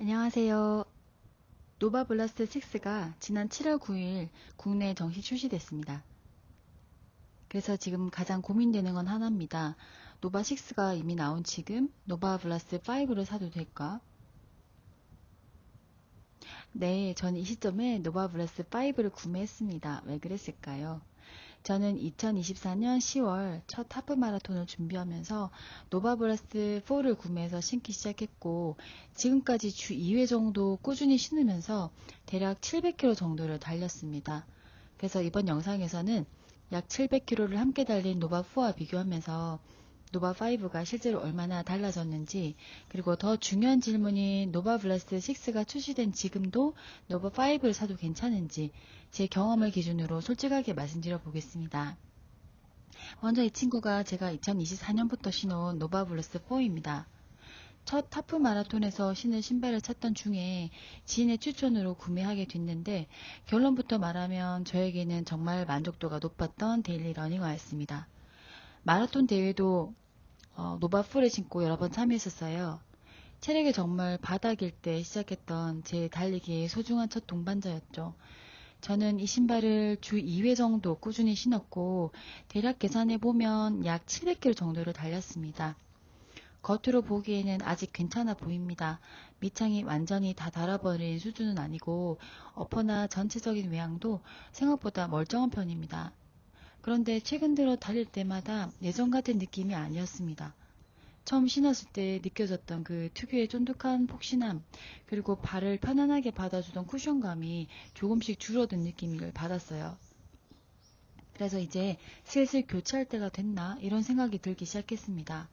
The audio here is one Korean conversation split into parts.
안녕하세요. 노바 블라스트 6가 지난 7월 9일 국내에 정식 출시됐습니다. 그래서 지금 가장 고민되는 건 하나입니다. 노바 6가 이미 나온 지금 노바 블라스트 5를 사도 될까? 네, 저는 이 시점에 노바 블라스트 5를 구매했습니다. 왜 그랬을까요? 저는 2024년 10월 첫 하프 마라톤을 준비하면서 노바블라스트 4를 구매해서 신기 시작했고, 지금까지 주 2회 정도 꾸준히 신으면서 대략 700km 정도를 달렸습니다. 그래서 이번 영상에서는 약 700km를 함께 달린 노바4와 비교하면서 노바5가 실제로 얼마나 달라졌는지, 그리고 더 중요한 질문인 노바블라스트 6가 출시된 지금도 노바5를 사도 괜찮은지 제 경험을 기준으로 솔직하게 말씀드려 보겠습니다. 먼저 이 친구가 제가 2024년부터 신어온 노바블라스트 4입니다. 첫 하프 마라톤에서 신을 신발을 찾던 중에 지인의 추천으로 구매하게 됐는데, 결론부터 말하면 저에게는 정말 만족도가 높았던 데일리 러닝화였습니다. 마라톤 대회도 노바4를 신고 여러 번 참여했었어요. 체력이 정말 바닥일 때 시작했던 제 달리기의 소중한 첫 동반자였죠. 저는 이 신발을 주 2회 정도 꾸준히 신었고, 대략 계산해보면 약 700km 정도를 달렸습니다. 겉으로 보기에는 아직 괜찮아 보입니다. 밑창이 완전히 다 닳아버린 수준은 아니고, 어퍼나 전체적인 외양도 생각보다 멀쩡한 편입니다. 그런데 최근 들어 달릴 때마다 예전 같은 느낌이 아니었습니다. 처음 신었을 때 느껴졌던 그 특유의 쫀득한 폭신함, 그리고 발을 편안하게 받아주던 쿠션감이 조금씩 줄어든 느낌을 받았어요. 그래서 이제 슬슬 교체할 때가 됐나 이런 생각이 들기 시작했습니다.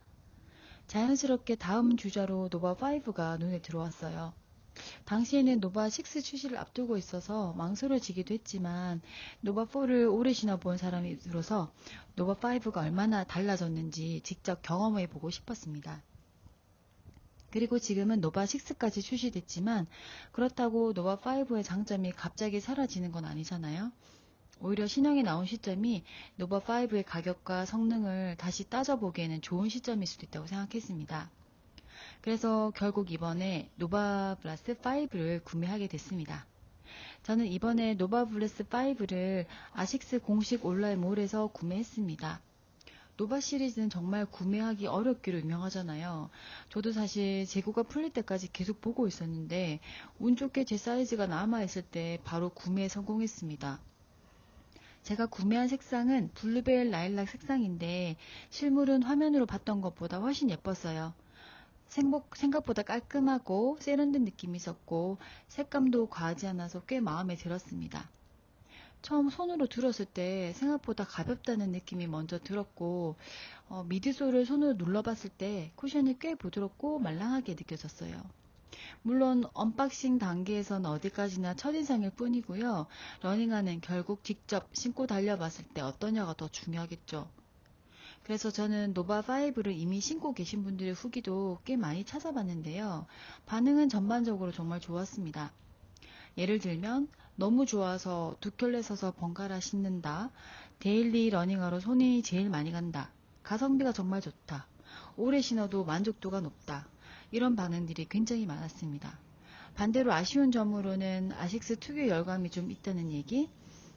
자연스럽게 다음 주자로 노바5가 눈에 들어왔어요. 당시에는 노바6 출시를 앞두고 있어서 망설여지기도 했지만, 노바4를 오래 신어본 사람으로서 노바5가 얼마나 달라졌는지 직접 경험해보고 싶었습니다. 그리고 지금은 노바6까지 출시됐지만, 그렇다고 노바5의 장점이 갑자기 사라지는 건 아니잖아요. 오히려 신형이 나온 시점이 노바5의 가격과 성능을 다시 따져보기에는 좋은 시점일 수도 있다고 생각했습니다. 그래서 결국 이번에 노바블라스 5를 구매하게 됐습니다. 저는 이번에 노바블라스 5를 아식스 공식 온라인몰에서 구매했습니다. 노바 시리즈는 정말 구매하기 어렵기로 유명하잖아요. 저도 사실 재고가 풀릴 때까지 계속 보고 있었는데, 운 좋게 제 사이즈가 남아있을 때 바로 구매에 성공했습니다. 제가 구매한 색상은 블루베일 라일락 색상인데, 실물은 화면으로 봤던 것보다 훨씬 예뻤어요. 생각보다 깔끔하고 세련된 느낌이 있었고, 색감도 과하지 않아서 꽤 마음에 들었습니다. 처음 손으로 들었을 때 생각보다 가볍다는 느낌이 먼저 들었고, 미드솔을 손으로 눌러봤을 때 쿠션이 꽤 부드럽고 말랑하게 느껴졌어요. 물론 언박싱 단계에서는 어디까지나 첫인상일 뿐이고요. 러닝화는 결국 직접 신고 달려봤을 때 어떠냐가 더 중요하겠죠. 그래서 저는 노바5를 이미 신고 계신 분들의 후기도 꽤 많이 찾아봤는데요. 반응은 전반적으로 정말 좋았습니다. 예를 들면, 너무 좋아서 두 켤레 서서 번갈아 신는다, 데일리 러닝화로 손이 제일 많이 간다, 가성비가 정말 좋다, 오래 신어도 만족도가 높다, 이런 반응들이 굉장히 많았습니다. 반대로 아쉬운 점으로는 아식스 특유의 열감이 좀 있다는 얘기,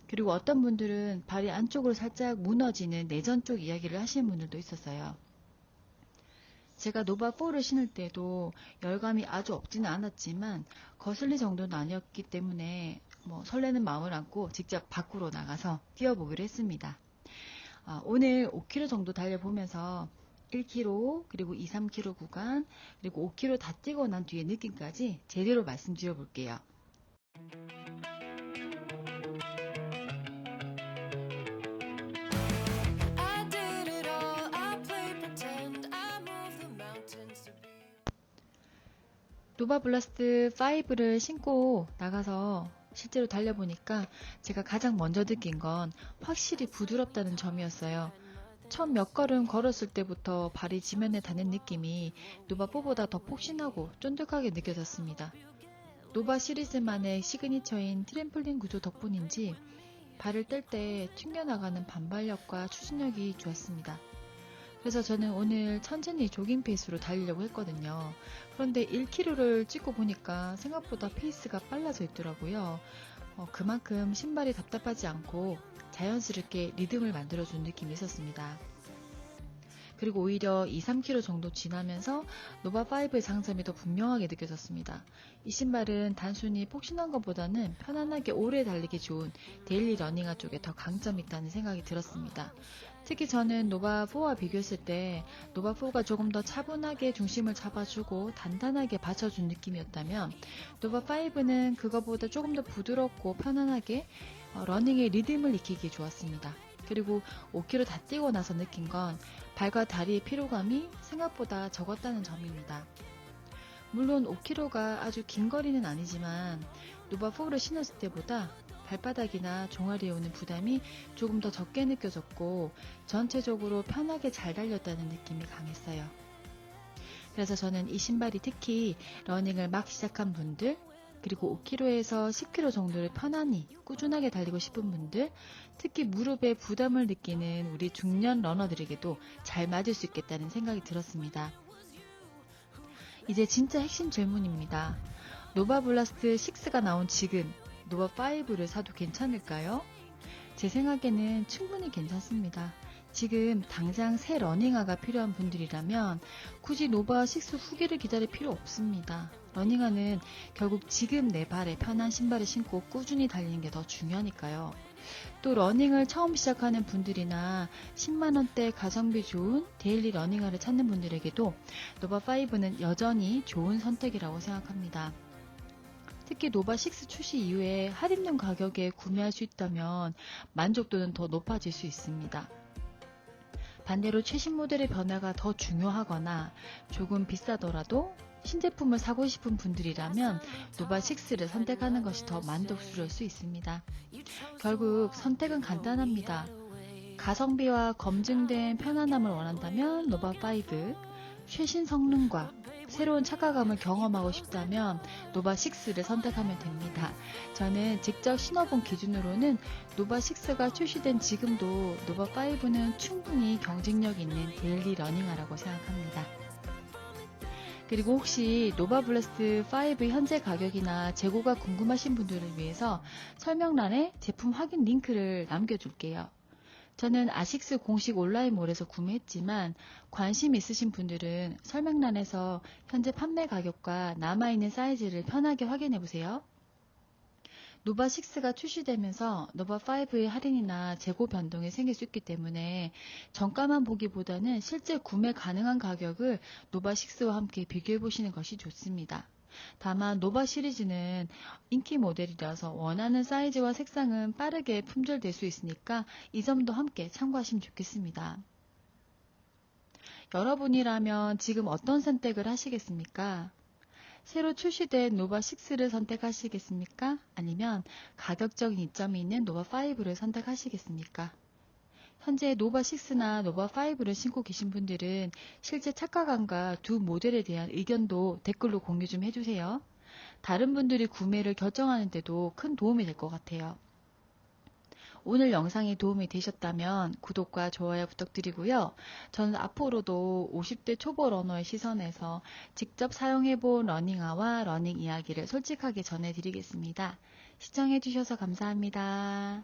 그리고 어떤 분들은 발이 안쪽으로 살짝 무너지는 내전 쪽 이야기를 하시는 분들도 있었어요. 제가 노바4를 신을 때도 열감이 아주 없지는 않았지만 거슬릴 정도는 아니었기 때문에 설레는 마음을 안고 직접 밖으로 나가서 뛰어보기로 했습니다. 오늘 5km 정도 달려보면서 1km, 그리고 2, 3km 구간, 그리고 5km 다 뛰고 난 뒤에 느낌까지 제대로 말씀드려 볼게요. 노바블라스트 5를 신고 나가서 실제로 달려보니까 제가 가장 먼저 느낀 건 확실히 부드럽다는 점이었어요. 처음 몇 걸음 걸었을 때부터 발이 지면에 닿는 느낌이 노바4보다 더 폭신하고 쫀득하게 느껴졌습니다. 노바 시리즈만의 시그니처인 트램폴린 구조 덕분인지 발을 뗄 때 튕겨나가는 반발력과 추진력이 좋았습니다. 그래서 저는 오늘 천천히 조깅 페이스로 달리려고 했거든요. 그런데 1km를 찍고 보니까 생각보다 페이스가 빨라져 있더라고요. 그만큼 신발이 답답하지 않고 자연스럽게 리듬을 만들어준 느낌이 있었습니다. 그리고 오히려 2, 3km 정도 지나면서 노바5의 장점이 더 분명하게 느껴졌습니다. 이 신발은 단순히 폭신한 것보다는 편안하게 오래 달리기 좋은 데일리 러닝화 쪽에 더 강점이 있다는 생각이 들었습니다. 특히 저는 노바4와 비교했을 때 노바4가 조금 더 차분하게 중심을 잡아주고 단단하게 받쳐준 느낌이었다면 노바5는 그거보다 조금 더 부드럽고 편안하게 러닝의 리듬을 익히기에 좋았습니다. 그리고 5km 다 뛰고 나서 느낀 건 발과 다리의 피로감이 생각보다 적었다는 점입니다. 물론 5km가 아주 긴 거리는 아니지만 노바4를 신었을 때보다 발바닥이나 종아리에 오는 부담이 조금 더 적게 느껴졌고 전체적으로 편하게 잘 달렸다는 느낌이 강했어요. 그래서 저는 이 신발이 특히 러닝을 막 시작한 분들, 그리고 5km에서 10km 정도를 편안히 꾸준하게 달리고 싶은 분들, 특히 무릎에 부담을 느끼는 우리 중년 러너들에게도 잘 맞을 수 있겠다는 생각이 들었습니다. 이제 진짜 핵심 질문입니다. 노바블라스트 6가 나온 지금 노바5를 사도 괜찮을까요? 제 생각에는 충분히 괜찮습니다. 지금 당장 새 러닝화가 필요한 분들이라면 굳이 노바6 후기를 기다릴 필요 없습니다. 러닝화는 결국 지금 내 발에 편한 신발을 신고 꾸준히 달리는 게 더 중요하니까요. 또 러닝을 처음 시작하는 분들이나 10만원대 가성비 좋은 데일리 러닝화를 찾는 분들에게도 노바5는 여전히 좋은 선택이라고 생각합니다. 특히 노바6 출시 이후에 할인된 가격에 구매할 수 있다면 만족도는 더 높아질 수 있습니다. 반대로 최신 모델의 변화가 더 중요하거나 조금 비싸더라도 신제품을 사고 싶은 분들이라면 노바6를 선택하는 것이 더 만족스러울 수 있습니다. 결국 선택은 간단합니다. 가성비와 검증된 편안함을 원한다면 노바5, 최신 성능과 새로운 착화감을 경험하고 싶다면 노바6를 선택하면 됩니다. 저는 직접 신어본 기준으로는 노바6가 출시된 지금도 노바5는 충분히 경쟁력 있는 데일리 러닝화라고 생각합니다. 그리고 혹시 노바블라스트 5 현재 가격이나 재고가 궁금하신 분들을 위해서 설명란에 제품 확인 링크를 남겨둘게요. 저는 아식스 공식 온라인몰에서 구매했지만 관심 있으신 분들은 설명란에서 현재 판매 가격과 남아있는 사이즈를 편하게 확인해보세요. 노바6가 출시되면서 노바5의 할인이나 재고 변동이 생길 수 있기 때문에 정가만 보기보다는 실제 구매 가능한 가격을 노바6와 함께 비교해보시는 것이 좋습니다. 다만 노바 시리즈는 인기 모델이라서 원하는 사이즈와 색상은 빠르게 품절될 수 있으니까 이 점도 함께 참고하시면 좋겠습니다. 여러분이라면 지금 어떤 선택을 하시겠습니까? 새로 출시된 노바6를 선택하시겠습니까? 아니면 가격적인 이점이 있는 노바5를 선택하시겠습니까? 현재 노바6나 노바5를 신고 계신 분들은 실제 착화감과 두 모델에 대한 의견도 댓글로 공유 좀 해주세요. 다른 분들이 구매를 결정하는 데도 큰 도움이 될 것 같아요. 오늘 영상이 도움이 되셨다면 구독과 좋아요 부탁드리고요. 저는 앞으로도 50대 초보 러너의 시선에서 직접 사용해본 러닝화와 러닝 이야기를 솔직하게 전해드리겠습니다. 시청해주셔서 감사합니다.